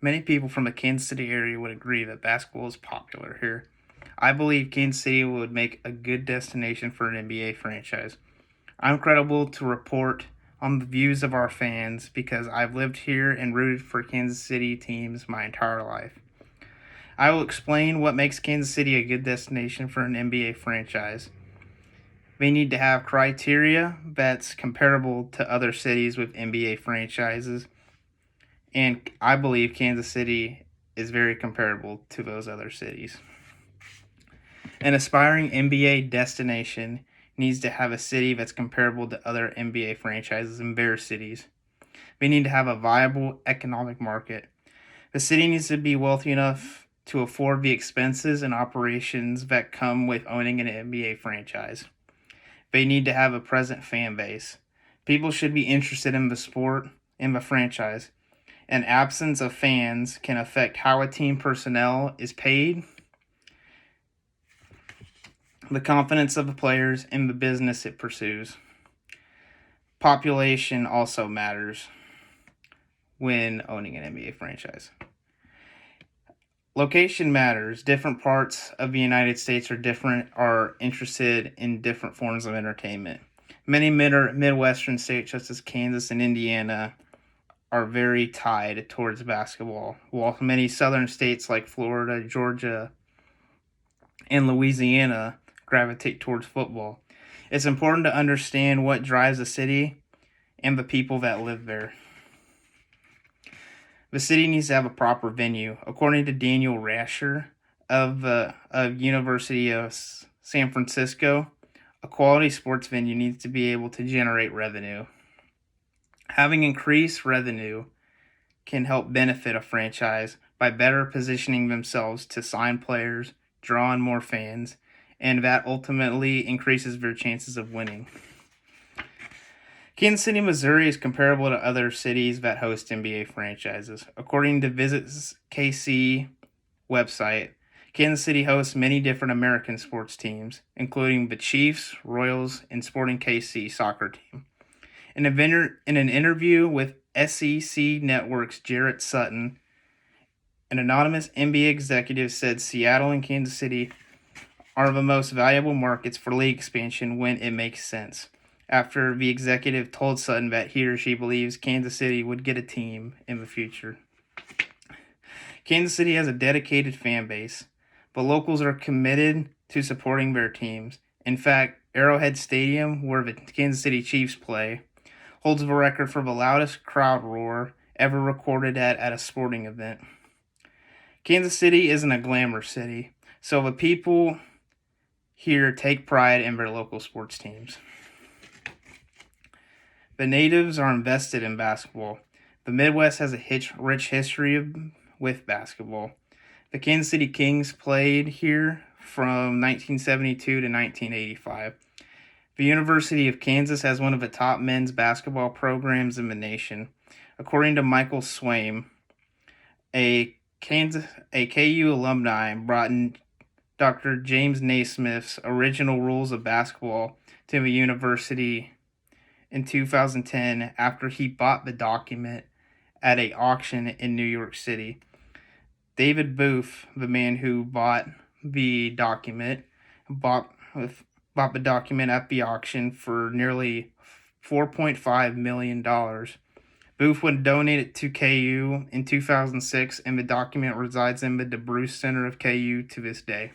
Many people from the Kansas City area would agree that basketball is popular here. I believe Kansas City would make a good destination for an NBA franchise. I'm credible to report on the views of our fans because I've lived here and rooted for Kansas City teams my entire life. I will explain what makes Kansas City a good destination for an NBA franchise. They need to have criteria that's comparable to other cities with NBA franchises, and I believe Kansas City is very comparable to those other cities. An aspiring NBA destination needs to have a city that's comparable to other NBA franchises in their cities. They need to have a viable economic market. The city needs to be wealthy enough to afford the expenses and operations that come with owning an NBA franchise. They need to have a present fan base. People should be interested in the sport and the franchise. An absence of fans can affect how a team personnel is paid, the confidence of the players, and the business it pursues. Population also matters when owning an NBA franchise. Location matters. Different parts of the United States are interested in different forms of entertainment. Many Midwestern states, such as Kansas and Indiana, are very tied towards basketball, while many southern states like Florida, Georgia, and Louisiana gravitate towards football. It's important to understand what drives a city and the people that live there. The city needs to have a proper venue. According to Daniel Rasher of University of San Francisco, a quality sports venue needs to be able to generate revenue. Having increased revenue can help benefit a franchise by better positioning themselves to sign players, draw in more fans, and that ultimately increases their chances of winning. Kansas City, Missouri is comparable to other cities that host NBA franchises. According to Visit KC website, Kansas City hosts many different American sports teams, including the Chiefs, Royals, and Sporting KC soccer team. In an interview with SEC Network's Jarrett Sutton, an anonymous NBA executive said Seattle and Kansas City are the most valuable markets for league expansion when it makes sense. After the executive told Sutton that he or she believes Kansas City would get a team in the future. Kansas City has a dedicated fan base, but locals are committed to supporting their teams. In fact, Arrowhead Stadium, where the Kansas City Chiefs play, holds the record for the loudest crowd roar ever recorded at a sporting event. Kansas City isn't a glamour city, so the people here take pride in their local sports teams. The natives are invested in basketball. The Midwest has a rich history with basketball. The Kansas City Kings played here from 1972 to 1985. The University of Kansas has one of the top men's basketball programs in the nation. According to Michael Swaim, a KU alumni brought in Dr. James Naismith's original rules of basketball to the university in 2010 after he bought the document at an auction in New York City. David Booth, the man who bought the document, bought the document at the auction for nearly $4.5 million. Booth would donate it to KU in 2006, and the document resides in the DeBruce Center of KU to this day.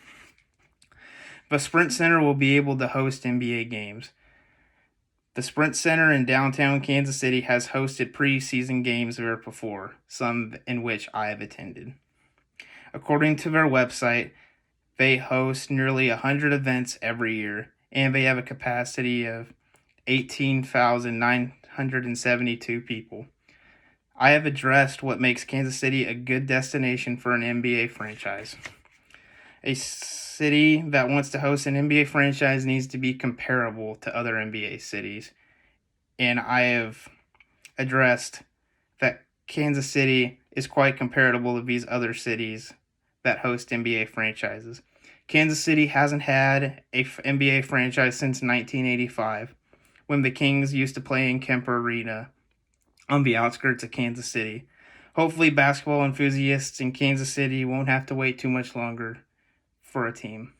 The Sprint Center will be able to host NBA games. The Sprint Center in downtown Kansas City has hosted preseason games there before, some in which I have attended. According to their website, they host nearly 100 events every year, and they have a capacity of 18,972 people. I have addressed what makes Kansas City a good destination for an NBA franchise. A city that wants to host an NBA franchise needs to be comparable to other NBA cities. And I have addressed that Kansas City is quite comparable to these other cities that host NBA franchises. Kansas City hasn't had an NBA franchise since 1985, when the Kings used to play in Kemper Arena on the outskirts of Kansas City. hopefully basketball enthusiasts in Kansas City won't have to wait too much longer for a team.